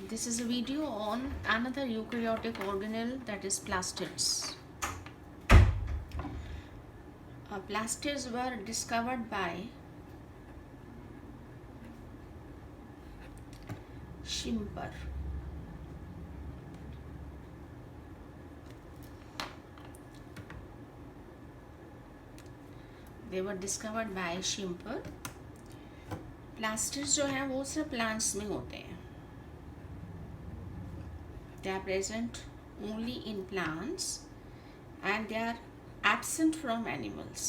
This is a video on another eukaryotic organelle, that is plastids. Plastids were discovered by Schimper. They were discovered by Schimper. Plastids जो हैं वो सिर्फ plants में होते हैं. They are present only in plants and they are absent from animals.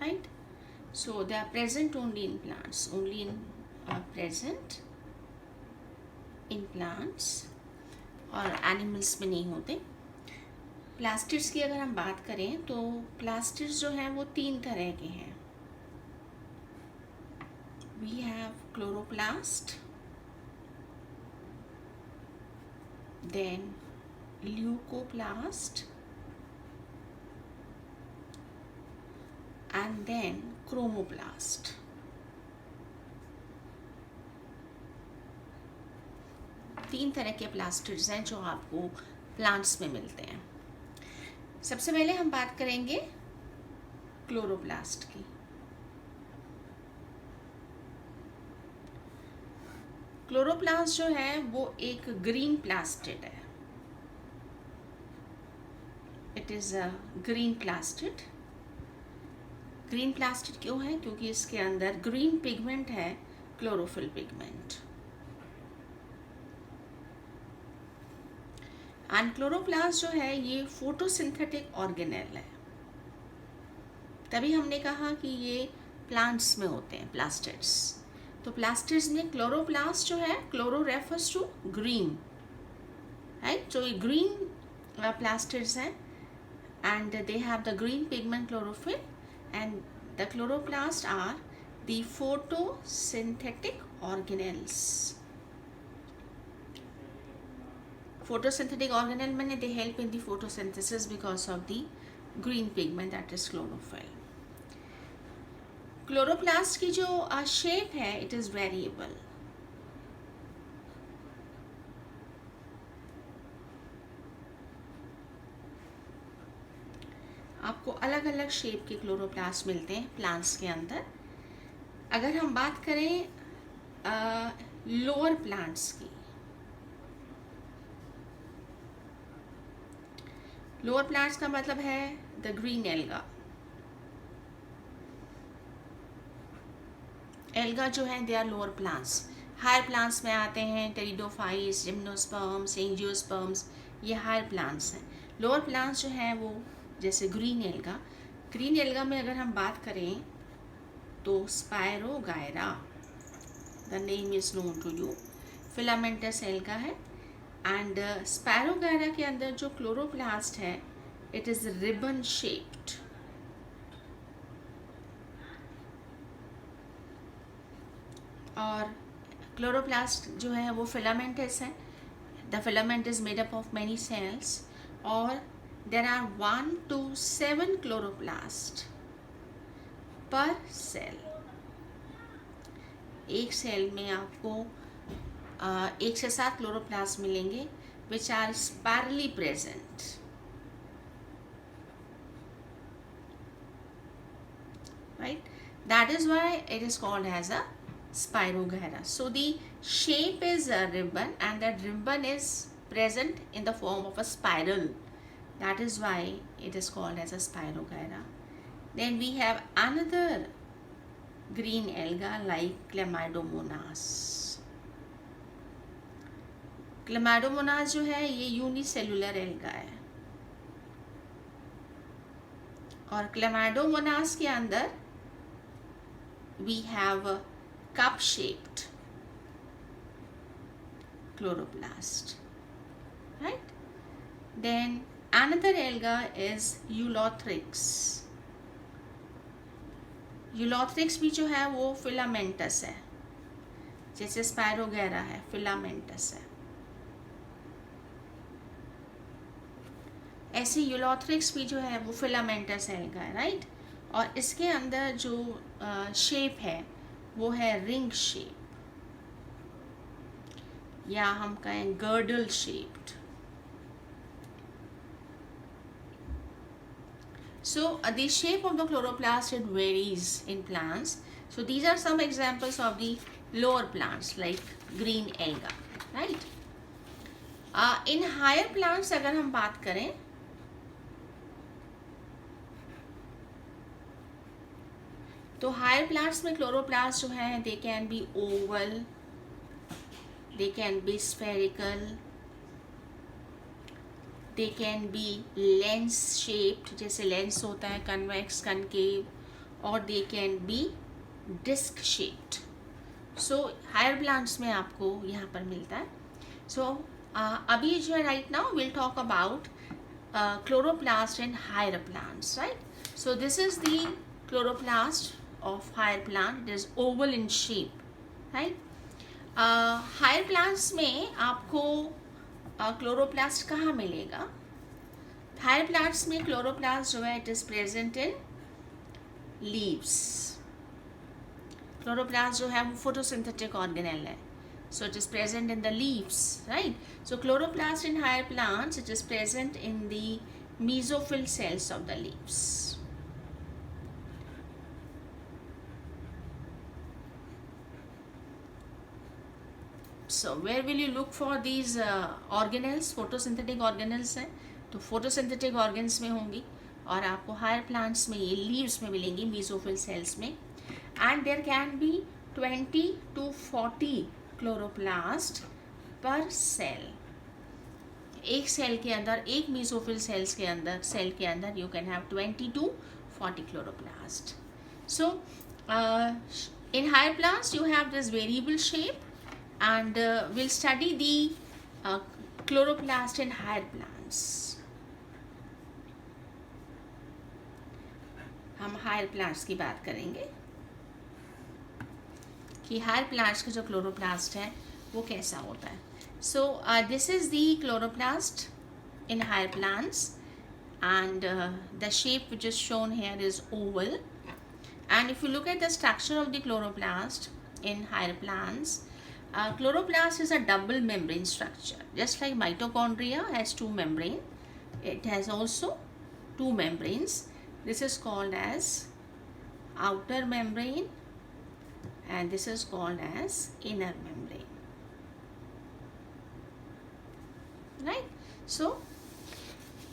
Right? So they are present only in plants, present in plants और animals में नहीं होते. प्लास्टिड्स की अगर हम बात करें तो प्लास्टिड्स जो हैं वो तीन तरह के हैं. We have chloroplast, then leucoplast and then chromoplast. तीन तरह के प्लास्टिड्स हैं जो आपको प्लांट्स में मिलते हैं. सबसे पहले हम बात करेंगे क्लोरोप्लास्ट की. क्लोरोप्लास्ट जो है वो एक ग्रीन प्लास्टिड है. It is a green plastid. Green plastid क्यों है? क्योंकि इसके अंदर ग्रीन पिगमेंट है, क्लोरोफिल पिगमेंट. एंड क्लोरोप्लास्ट जो है ये फोटोसिंथेटिक ऑर्गेनेल है. तभी हमने कहा कि ये प्लांट्स में होते हैं प्लास्टिड्स. तो प्लास्टिड्स में क्लोरोप्लास्ट जो है, chloro refers to green, right. तो ये ग्रीन प्लास्टिड्स हैं and they have the green pigment chlorophyll and the chloroplast are the photosynthetic organelles. Photosynthetic organelle means they help in the photosynthesis because of the green pigment, that is chlorophyll. Chloroplast की जो shape है, it is variable. आपको अलग अलग shape के chloroplast मिलते हैं plants के अंदर. अगर हम बात करें लोअर प्लांट्स की, लोअर प्लांट्स का मतलब है द ग्रीन एल्गा. एल्गा जो है they are lower plants. Higher plants में आते हैं टेरिडोफाइट्स, जिम्नोस्पर्म्स, एंजियोस्पर्म्स, ये हायर प्लांट्स हैं. लोअर प्लांट्स जो हैं वो जैसे ग्रीन एल्गा. ग्रीन एल्गा में अगर हम बात करें तो spirogyra, the name is known to you, filamentous alga है. एंड स्पैरोगायरा के अंदर जो क्लोरोप्लास्ट है इट इज रिबन शेप्ड. और क्लोरोप्लास्ट जो है वो फिलामेंटस है. The filament is made up of many cells और there are 1 to 7 chloroplast per cell. एक सेल में आपको 1 से 7 क्लोरोप्लास्ट मिलेंगे which are spirally present. Right? That is why it is called as a spirogyra. So the shape is a ribbon and that ribbon is present in the form of a spiral. That is why it is called as a spirogyra. Then we have another green alga like Chlamydomonas. Chlamydomonas जो है ये unicellular alga है. और chlamydomonas के अंदर we have cup shaped chloroplast, right. Then another alga is ulothrix. Ulothrix भी जो है वो फिलामेंटस है, जैसे स्पायरोगैरा है, फिलामेंटस है. ऐसे यूलोथ्रिक्स भी जो है वो फिलामेंटस एल्गा है, राइट. और इसके अंदर जो शेप है वो है रिंग शेप, या हम कहें girdle shaped. So the shape of the chloroplast, it varies in plants. So these are some examples of the lower plants like green alga, right? In higher plants अगर हम बात करें तो हायर प्लांट्स में chloroplast जो है they can be oval, they can be spherical, they can be lens shaped, जैसे lens होता है कन्वेक्स, कनकेव, और they can be disc shaped. So higher plants में आपको यहाँ पर मिलता है. सो अभी जो है right now will talk about chloroplast in higher plants, right? So this is the chloroplast of higher plant. It is oval in shape, right? higher plants में आपको क्लोरोप्लास्ट कहाँ मिलेगा? हायर प्लांट्स में क्लोरोप्लास्ट जो है it is present in leaves. Chloroplast जो है वो फोटोसिंथेटिक ऑर्गेनेल है, so it is present in the leaves, right? So chloroplast in higher plants, it is present in the mesophyll cells of the leaves. So where will you look for these organelles? photosynthetic organelles हैं तो photosynthetic organs में होंगी, और आपको higher plants में ये leaves में मिलेंगी, mesophyll cells में. And there can be 20 to 40 chloroplast per cell. एक सेल के अंदर, एक mesophyll cells के अंदर, सेल के अंदर you can have 20 to 40 chloroplast. So in higher plants you have this variable shape, and we'll study the chloroplast in higher plants. हम higher plants की बात करेंगे कि हायर प्लांट्स का जो क्लोरोप्लास्ट है वो कैसा होता है. So this is the chloroplast in higher plants, and the shape which is shown here is oval. And if you look at the structure of the chloroplast in higher plants, chloroplast is a double membrane structure. Just like mitochondria has two membrane, it has also two membranes. This is called as outer membrane and this is called as inner membrane, right? So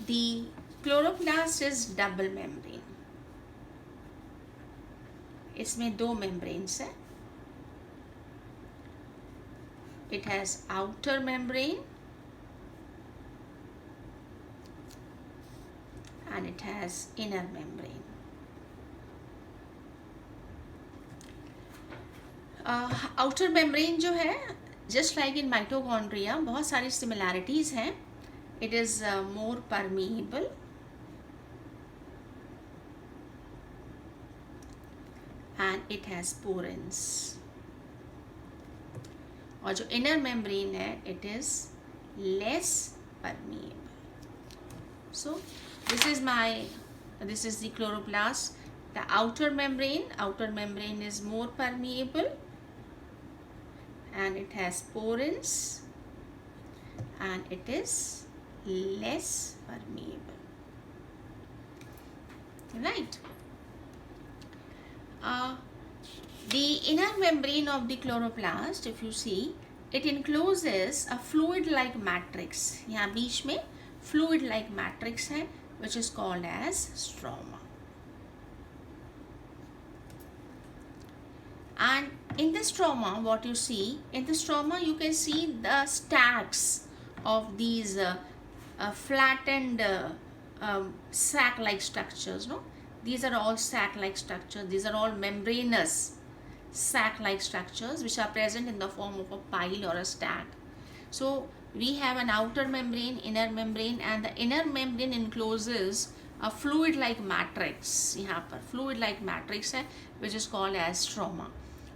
the chloroplast is double membrane. इसमें दो membranes हैं. It has outer membrane and it has inner membrane. Outer membrane जो है, just like in mitochondria, बहुत सारी similarities हैं. It is more permeable and it has porins. और जो inner membrane है it is less permeable. So this is the chloroplast. The outer membrane is more permeable and it has porins and it is less permeable, right? The inner membrane of the chloroplast, if you see, it encloses a fluid-like matrix. यहाँ बीच में fluid-like matrix है, which is called as stroma. And in the stroma, what you see, in the stroma you can see the stacks of these flattened sac-like structures. No, these are all sac-like structures. These are all membranous sac-like structures which are present in the form of a pile or a stack. So we have an outer membrane, inner membrane, and the inner membrane encloses a fluid-like matrix. यहाँ पर fluid-like matrix है which is called as stroma.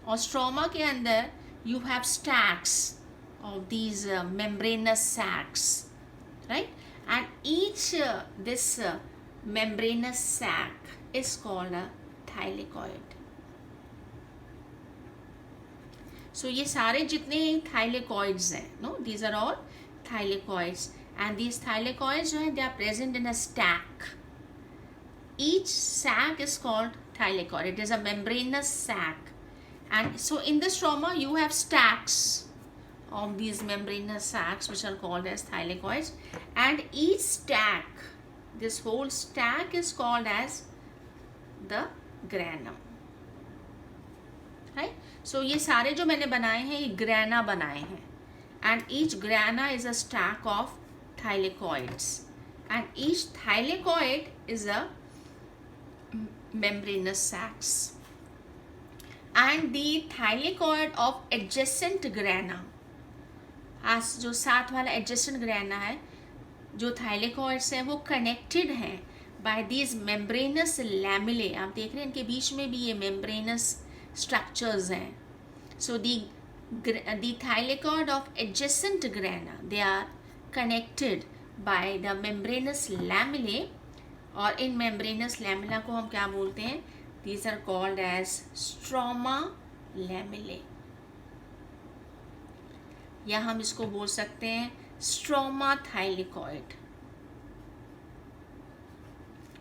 और stroma के अंदर you have stacks of these membranous sacs, right? And each this membranous sac is called a thylakoid. So ये सारे जितने thylakoids हैं, no, these are all thylakoids, and these thylakoids जो हैं, they are present in a stack. Each sac is called thylakoid. It is a membranous sac, and so in the stroma you have stacks of these membranous sacs which are called as thylakoids, and each stack, this whole stack is called as the granum, right? So ये सारे जो मैंने बनाए हैं ये grana बनाए हैं, and each grana is a stack of thylakoids, and each thylakoid is a membranous sacs, and the thylakoid of adjacent grana, आज जो साथ वाला adjacent grana है, जो thylakoids हैं वो connected हैं by these membranous lamellae. आप देख रहे हैं इनके बीच में भी ये membranous structures हैं. So the thylakoid of adjacent grana, they are connected by the membranous lamellae, और इन membranous lamella को हम क्या बोलते हैं? These are called as stroma lamellae, या हम इसको बोल सकते हैं स्ट्रोमा थाइलेकॉइड.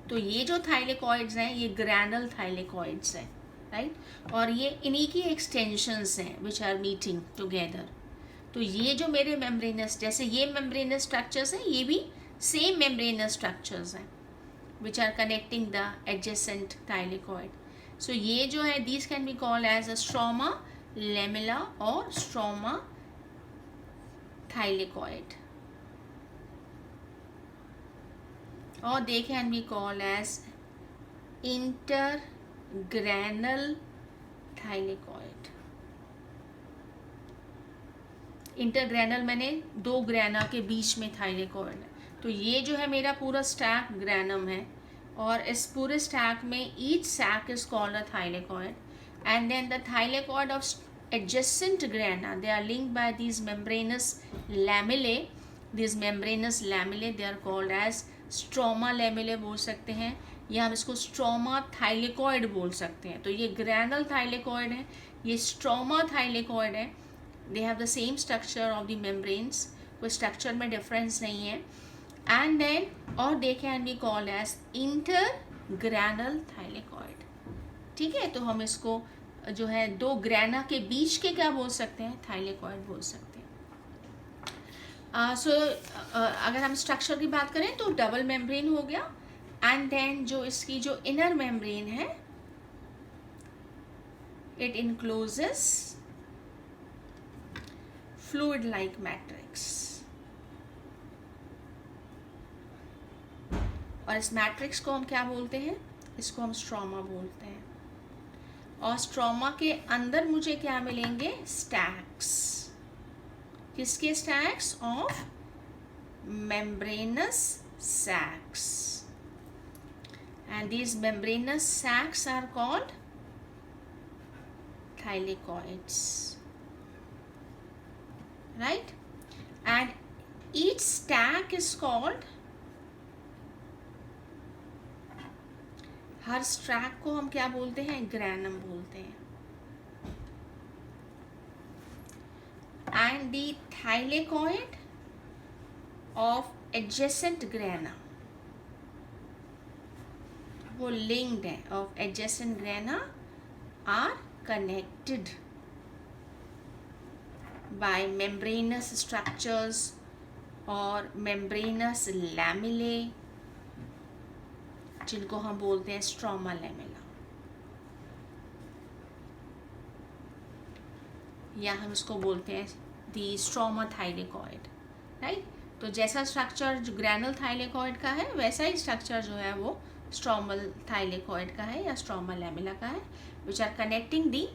तो ये जो थाइलेकॉइड्स हैं ये ग्रैनल थाइलेकॉइड्स हैं, राइट, और ये इन्हीं की एक्सटेंशंस हैं विच आर मीटिंग टुगेदर. तो ये जो मेरे मेम्ब्रेनस, जैसे ये मेम्ब्रेनस स्ट्रक्चर्स हैं, ये भी सेम मेम्ब्रेनस स्ट्रक्चर्स हैं which are connecting the adjacent thylakoid. So ये जो है these can be called as a stroma lamella और stroma thylakoid, or they can be called as intergranal thylakoid. Intergranal मैंने दो ग्रैना के बीच में थाइलेकॉइड है. तो ये जो है मेरा पूरा स्टैक ग्रैनम है, और इस पूरे स्टैक में each sac is called a thylakoid, and then the thylakoid of adjacent grana, they are linked by these membranous lamellae. These membranous lamellae, they are called as stroma lamellae बोल सकते हैं, या हम इसको stroma thylakoid बोल सकते हैं. तो ये granal thylakoid है, ये stroma thylakoid है. they have the same structure of the membranes, कोई structure में difference नहीं है. and then or they can be called as intergranal thylakoid. ठीक है, तो हम इसको जो है दो ग्रैना के बीच के क्या बोल सकते हैं? थाइलेकॉइड बोल सकते हैं. अगर हम स्ट्रक्चर की बात करें तो डबल मेम्ब्रेन हो गया, एंड देन जो इसकी जो इनर मेम्ब्रेन है इट इनक्लोजेस फ्लूइड लाइक मैट्रिक्स, और इस मैट्रिक्स को हम क्या बोलते हैं? इसको हम स्ट्रोमा बोलते हैं. और स्ट्रोमा के अंदर मुझे क्या मिलेंगे? स्टैक्स. किसके stacks? Of membranous sacs, and these membranous sacs are called thylakoids, right? and each stack is called, her stack को हम क्या बोलते हैं? ग्रैनम बोलते हैं. and the thylakoid of adjacent grana, वो linked है, of adjacent grana are connected by membranous structures or membranous lamellae, जिनको हम बोलते हैं स्ट्रोमा लेमेला, या हम इसको बोलते हैं दी स्ट्रोमा थाइलेकॉइड, राइट. तो जैसा स्ट्रक्चर जो ग्रैनल थाइलेकॉइड का है वैसा ही स्ट्रक्चर जो है वो स्ट्रोमल थाइलेकॉइड का है या स्ट्रोमा लेमेला का है, which are connecting the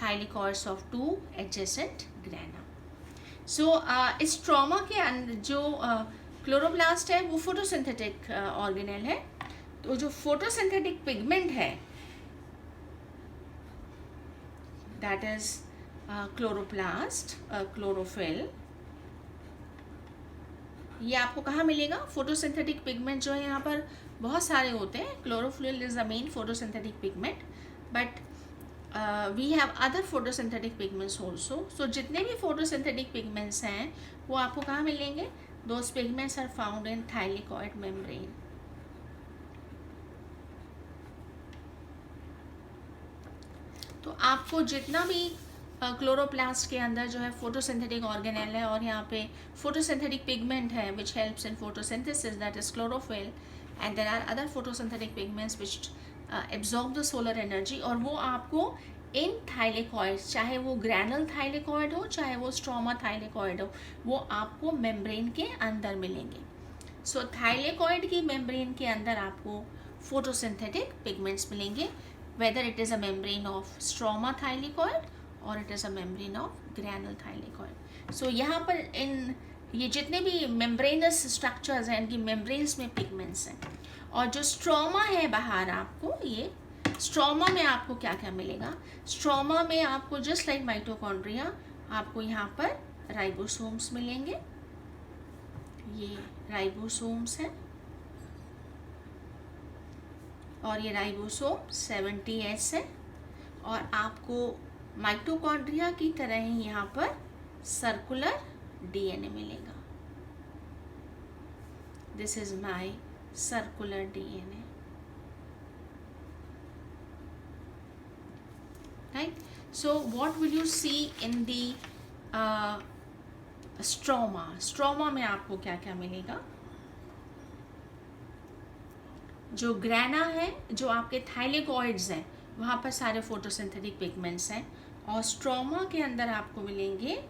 thylakoids of two adjacent grana. So इस स्ट्रोमा के अंदर जो क्लोरोप्लास्ट है वो फोटोसिंथेटिक ऑर्गेनेल है. तो जो फोटोसिंथेटिक पिगमेंट है दैट इज क्लोरोप्लास्ट, क्लोरोफिल, ये आपको कहाँ मिलेगा? फोटोसिंथेटिक पिगमेंट जो है यहाँ पर बहुत सारे होते हैं. Chlorophyll is the main photosynthetic pigment, but we have other photosynthetic pigments also. So जितने भी फोटोसिंथेटिक पिगमेंट्स हैं वो आपको कहाँ मिलेंगे? Those pigments are found in thylakoid membrane. तो आपको जितना भी क्लोरोप्लास्ट के अंदर जो है फोटोसिंथेटिक ऑर्गेनेल है और यहाँ पे फोटोसिंथेटिक पिगमेंट है which helps in photosynthesis, that is chlorophyll, and there are other photosynthetic pigments which absorb the solar energy, और वो आपको इन थाइलेकॉइड, चाहे वो ग्रैनल थाइलेकॉइड हो चाहे वो स्ट्रोमा थाइलेकॉइड हो, वो आपको मेम्ब्रेन के अंदर मिलेंगे. सो थाइलेकॉइड की मेम्ब्रेन के अंदर आपको फोटोसिंथेटिक पिगमेंट्स मिलेंगे, whether it is a membrane of stroma thylakoid or it is a membrane of granule thylakoid. So यहाँ पर इन ये जितने भी membranous structures हैं इनकी membranes में pigments हैं. और जो स्ट्रोमा है बाहर आपको, ये स्ट्रोमा में आपको क्या क्या मिलेगा? स्ट्रोमा में आपको जस्ट लाइक माइटोकॉन्ड्रिया आपको यहाँ पर राइबोसोम्स मिलेंगे. ये राइबोसोम्स हैं और ये राइबोसोम 70S है. और आपको माइटोकॉन्ड्रिया की तरह ही यहाँ पर सर्कुलर डीएनए मिलेगा. This is my circular DNA, right. So what will you see in the stroma? Stroma में आपको क्या क्या मिलेगा? जो ग्रैना है, जो आपके थाइलेकॉइड्स हैं, वहाँ पर सारे फोटोसिंथेटिक पिगमेंट्स हैं. और स्ट्रोमा के अंदर आपको मिलेंगे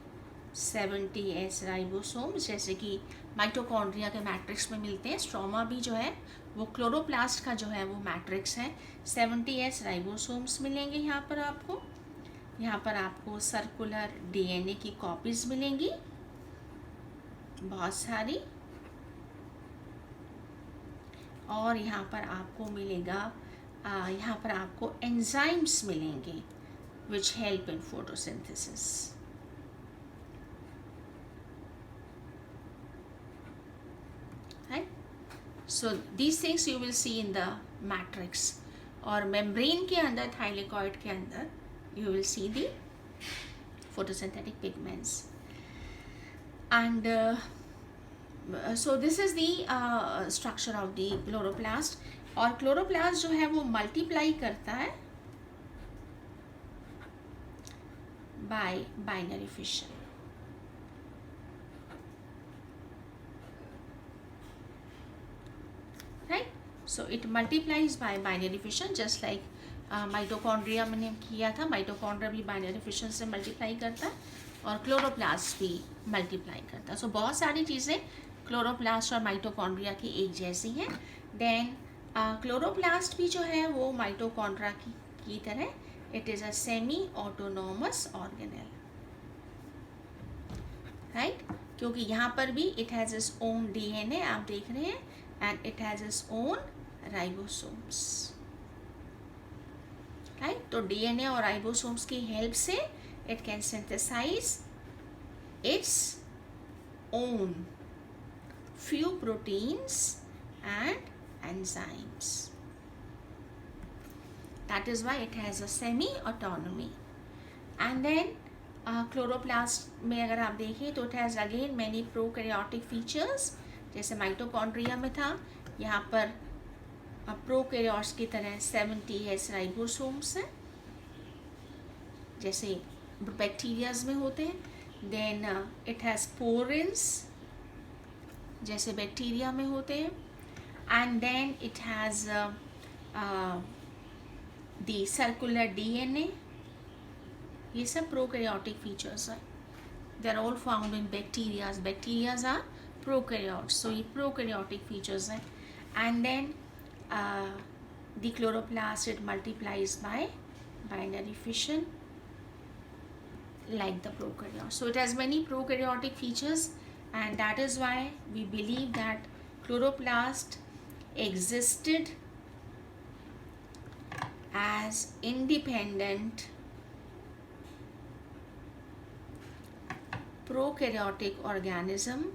70S राइबोसोम्स, जैसे कि माइटोकॉन्ड्रिया के मैट्रिक्स में मिलते हैं. स्ट्रोमा भी जो है वो क्लोरोप्लास्ट का जो है वो मैट्रिक्स है. 70S राइबोसोम्स मिलेंगे यहाँ पर आपको. यहाँ पर आपको सर्कुलर डीएनए की कॉपीज मिलेंगी बहुत सारी. और यहाँ पर आपको मिलेगा, यहाँ पर आपको एंजाइम्स मिलेंगे which help in photosynthesis. Right. So these things you will see in the matrix. और मेम्ब्रेन के अंदर, थाइलेकॉइड के अंदर, you will see the photosynthetic pigments. And so this is the structure of the chloroplast. और chloroplast जो है वो multiply करता है bye binary fission. Right. So it multiplies by binary fission, just like mitochondria मैंने किया था. माइटोकॉन्ड्रिया भी बाइनरी फिशन से मल्टीप्लाई करता है और क्लोरोप्लास्ट भी मल्टीप्लाई करता है. सो बहुत सारी चीज़ें क्लोरोप्लास्ट और माइटोकॉन्ड्रिया की एक जैसी हैं. देन क्लोरोप्लास्ट भी जो है वो माइटोकॉन्ड्रिया की तरह it is a semi autonomous organelle, right. क्योंकि यहाँ पर भी it has its own DNA, आप देख रहे हैं, and it has its own ribosomes, right. तो डीएनए और राइबोसोम्स की हेल्प से it can synthesize its own few proteins and enzymes. That is why it has a semi-autonomy. And then chloroplast में अगर आप देखें तो it has again many prokaryotic features. जैसे माइटोकॉन्ड्रिया में था, यहाँ पर प्रोकैरियोट्स की तरह 70S राइबोसोम्स हैं जैसे बैक्टीरियाज में होते हैं. देन इट हैज़ पोरेंस जैसे बैक्टीरिया में होते हैं. And then it has the circular DNA. ये सब प्रोकैरियोटिक फीचर्स हैं. They are all found in bacterias. Bacterias are prokaryotes, so ये प्रोकैरियोटिक फीचर्स हैं. And then the chloroplast it multiplies by binary fission like the prokaryote. So it has many prokaryotic features, and that is why we believe that chloroplast existed as independent prokaryotic organism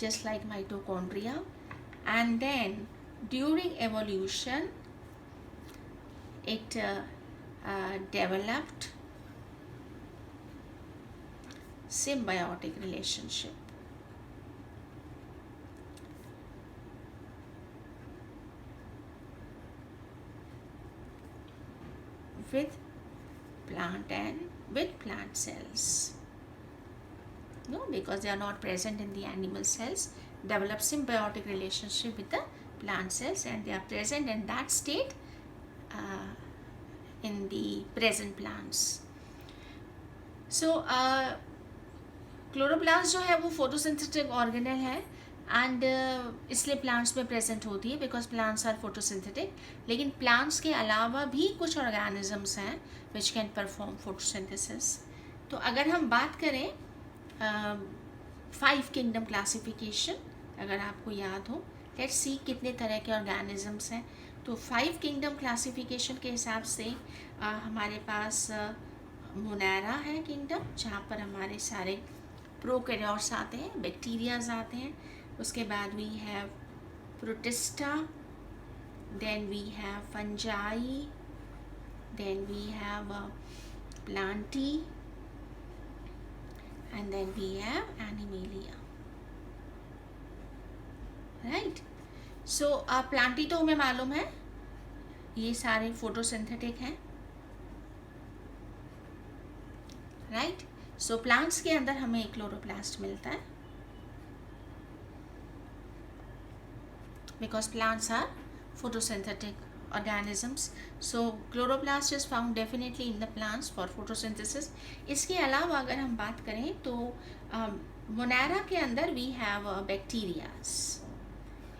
just like mitochondria, and then during evolution it developed symbiotic relationship with plant cells. No, because they are not present in the animal cells, develop symbiotic relationship with the plant cells, and they are present in that state in the present plants. So chloroplast जो है वो photosynthetic organelle है, and इसलिए plants में present होती है because plants are photosynthetic. लेकिन plants के अलावा भी कुछ ऑर्गेनिजम्स हैं विच कैन परफॉर्म फोटोसिंथेसिस. तो अगर हम बात करें 5 किंगडम क्लासिफिकेशन, अगर आपको याद हो, लेट्स सी कितने तरह के ऑर्गेनिजम्स हैं. तो 5 किंगडम क्लासिफिकेशन के हिसाब से हमारे पास मोनेरा है किंगडम, जहाँ पर हमारे सारे प्रोकैरियोट्स आते हैं, बैक्टीरियाज आते हैं. उसके बाद we have protista, then we have fungi, then we have plantae, and then we have Animalia, right? So plantae तो हमें मालूम है, ये सारे फोटोसिंथेटिक हैं, राइट? सो प्लांट्स के अंदर हमें क्लोरोप्लास्ट मिलता है because plants are photosynthetic organisms. So chloroplast is found definitely in the plants for photosynthesis. इसके अलावा अगर हम बात करें तो मोनेरा के अंदर we have bacterias.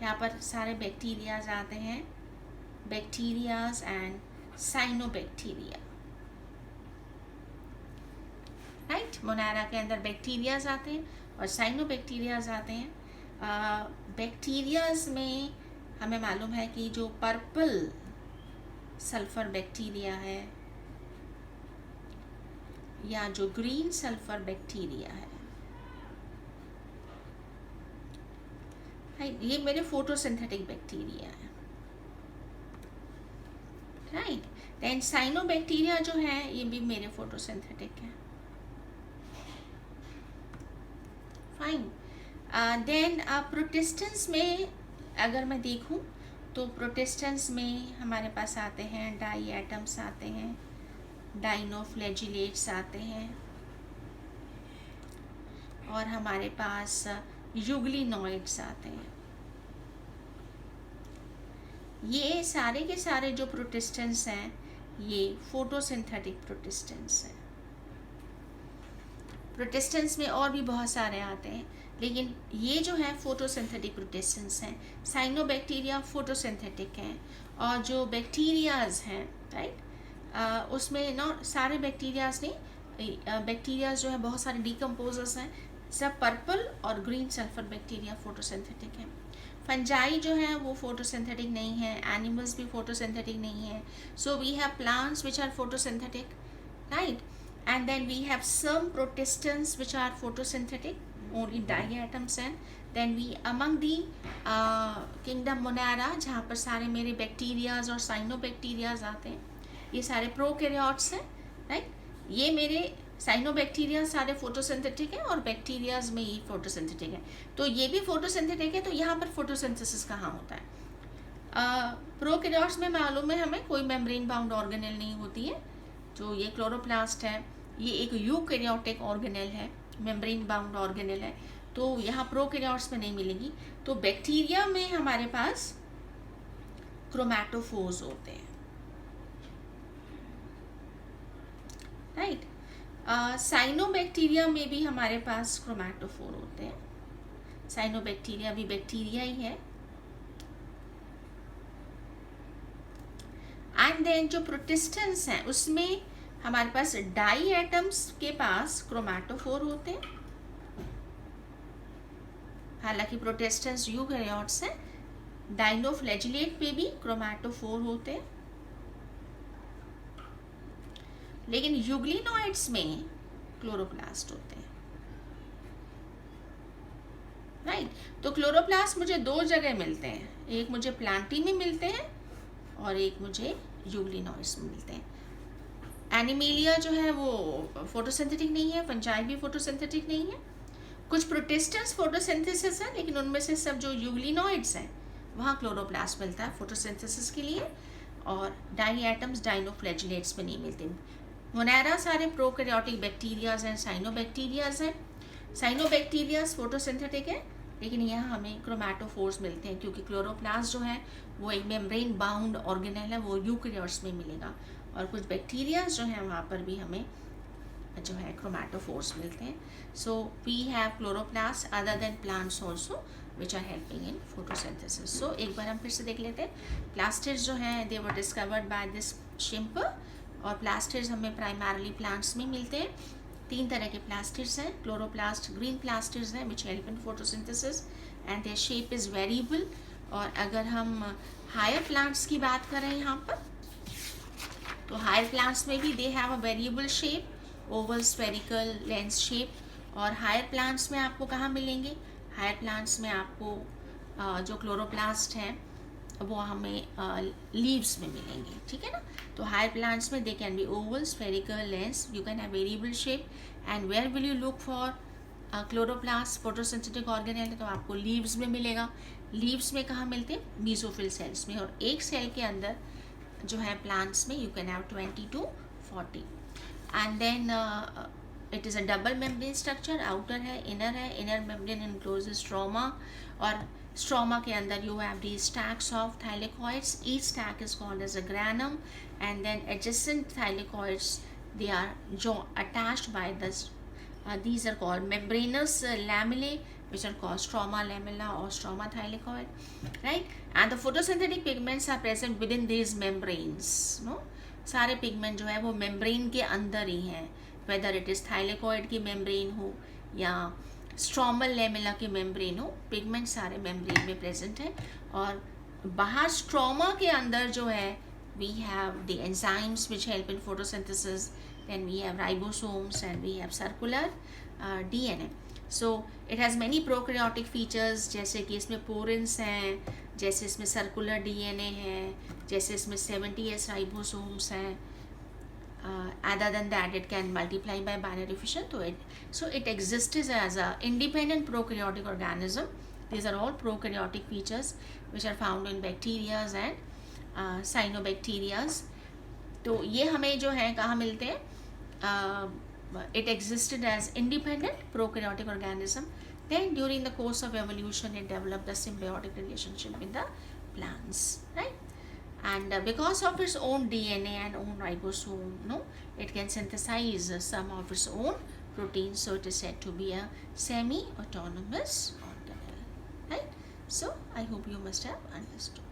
यहाँ पर सारे बैक्टीरियाज आते हैं, bacterias and cyanobacteria, right? Monera के अंदर बैक्टीरियाज आते हैं और साइनोबैक्टीरियाज आते हैं. बैक्टीरियाज में हमें मालूम है कि जो पर्पल सल्फर बैक्टीरिया है या जो ग्रीन सल्फर बैक्टीरिया है, ये मेरे फोटोसिंथेटिक बैक्टीरिया है, राइट? देन साइनोबैक्टीरिया जो है ये भी मेरे फोटोसिंथेटिक है, फाइन. देन प्रोटिस्टेंस में अगर मैं देखूं तो प्रोटिस्टेंस में हमारे पास आते हैं डाई एटम्स आते हैं, डाइनोफ्लैजिलेट्स आते हैं, और हमारे पास यूग्लिनॉइड्स आते हैं. ये सारे के सारे जो प्रोटिस्टेंस हैं ये फोटोसिंथेटिक प्रोटिस्टेंस हैं. प्रोटिस्टेंस में और भी बहुत सारे आते हैं, लेकिन ये जो है फोटोसिंथेटिक प्रोटिस्टेंस हैं. साइनोबैक्टीरिया फोटोसिंथेटिक हैं, और जो बैक्टीरियाज हैं, राइट, उसमें ना सारे बैक्टीरियाज नहीं, बैक्टीरियाज जो है बहुत सारे डीकम्पोजर्स हैं, सब पर्पल और ग्रीन सल्फर बैक्टीरिया फोटोसिंथेटिक हैं. फंजाई जो है वो फोटोसिंथेटिक नहीं है, एनिमल्स भी फोटोसिंथेटिक नहीं है. So we have plants which are photosynthetic, right, and then we have some protistans which are photosynthetic, only diatoms, and then we among the kingdom Monera जहाँ पर सारे मेरे बैक्टीरियाज और साइनोबैक्टीरियाज आते हैं, ये सारे प्रोकैरियोट्स हैं, राइट? ये मेरे साइनोबैक्टीरिया सारे फोटोसिंथेटिक हैं और बैक्टीरियाज में ये फोटोसिंथेटिक है. तो ये भी फोटोसिंथेटिक है, तो यहाँ पर फोटोसिंथेसिस कहाँ होता है? प्रोकैरियोट्स में मालूम है हमें कोई मेम्ब्रेन बाउंड ऑर्गेनेल नहीं होती है. जो ये क्लोरोप्लास्ट है ये एक यूकैरियोटिक ऑर्गेनेल है, मेम्ब्रेन बाउंड ऑर्गेनेल है, तो यहाँ प्रोकैरियोट्स में नहीं मिलेगी. तो बैक्टीरिया में हमारे पास क्रोमैटोफोर्स होते हैं, राइट? साइनोबैक्टीरिया में भी हमारे पास क्रोमैटोफोर होते हैं. साइनोबैक्टीरिया भी बैक्टीरिया ही है. एंड देन जो प्रोटिस्टेंस हैं उसमें हमारे पास डाई एटम्स के पास क्रोमैटोफोर होते हैं. हालांकि प्रोटिस्टेंस यूकैरियोट्स हैं, डाइनोफ्लैजिलेट पे भी क्रोमैटोफोर होते हैं, लेकिन यूग्लिनॉइड्स में क्लोरोप्लास्ट होते हैं. राइट। तो क्लोरोप्लास्ट मुझे दो जगह मिलते हैं, एक मुझे प्लांटी में मिलते हैं और एक मुझे यूग्लिनॉइड्स में मिलते हैं। एनिमेलिया जो है वो फोटोसिंथेटिक नहीं है, फंजाई भी फोटोसिंथेटिक नहीं है। कुछ प्रोटिस्टेंस फोटोसिंथेसिस है, लेकिन उनमें से सब जो यूग्लिनॉइड्स हैं वहाँ क्लोरोप्लास्ट मिलता है फोटोसिंथेसिस के लिए, और डाई एटम्स डाइनोफ्लैजिलेट्स में नहीं मिलते। मोनेरा सारे प्रोकैरियोटिक बैक्टीरियाज हैं, साइनोबैक्टीरियाज हैं। साइनोबैक्टीरियाज फोटोसिंथेटिक है, लेकिन यहाँ हमें क्रोमैटोफोर्स मिलते हैं, क्योंकि क्लोरोप्लास्ट जो है वो एक मेम्ब्रेन बाउंड ऑर्गेनेल है, वो यूकैरियोट्स में मिलेगा। और कुछ बैक्टीरियाज जो हैं वहाँ पर भी हमें जो है क्रोमैटोफोर्स मिलते हैं। So we have chloroplast other than plants also which are helping in photosynthesis. So एक बार हम फिर से देख लेते हैं। प्लास्टिड्स जो हैं they were discovered by this Schimper, और प्लास्टिड्स हमें प्राइमरली प्लांट्स में मिलते हैं। तीन तरह के प्लास्टिड्स हैं, क्लोरोप्लास्ट ग्रीन प्लास्टिड्स हैं which help in photosynthesis and their shape is variable. और अगर हम हायर प्लांट्स की बात करें यहाँ पर, तो हायर प्लांट्स में भी they have a variable shape, Oval, spherical, lens shape. और हायर प्लांट्स में आपको कहाँ मिलेंगे? हायर प्लांट्स में आपको जो क्लोरोप्लास्ट हैं वो हमें लीव्स में मिलेंगे, ठीक है ना। तो हायर प्लांट्स में they can be oval, spherical, lens, you can have variable shape. And where will you look for chloroplast photosynthetic organelle? तो आपको लीव्स में मिलेगा। लीव्स में कहाँ मिलते हैं? मीसोफिल सेल्स में। और एक सेल के अंदर जो है प्लांट्स में you can have 20 to 40। And then it is a double membrane structure, outer है, इनर है। इनर मेम्ब्रेन इनक्लोज स्ट्रोमा, और स्ट्रोमा के अंदर you have the stacks of thylakoids, each stack is called as a granum. And then adjacent thylakoids, they are जो attached by this, these are called membranous lamellae, which are called stroma lamella or stroma thylakoid, right? And the photosynthetic pigments are present within these membranes, no? सारे pigment जो है वो membrane के अंदर ही हैं, whether it is thylakoid की membrane हो या स्ट्रोमल लेमेला की मेम्ब्रेन हो, पिगमेंट सारे मेम्ब्रेन में प्रेजेंट हैं। और बाहर स्ट्रोमा के अंदर जो है we have the enzymes which help in photosynthesis, then we have ribosomes and we have circular DNA. So it has many prokaryotic features, जैसे कि इसमें पोरेंस हैं, जैसे इसमें circular DNA है, जैसे इसमें 70S ribosomes हैं। Other than that it can multiply by binary fission, so it exists as a independent prokaryotic organism. These are all prokaryotic features which are found in bacteria and साइनोबैक्टीरियाज। तो ये हमें जो है कहाँ मिलते हैं? It existed as independent prokaryotic organism. Then during the course of evolution it developed a symbiotic relationship with the plants, right? And because of its own DNA and own ribosome, no, it can synthesize some of its own proteins, so it is said to be a semi-autonomous organelle, right? So I hope you must have understood.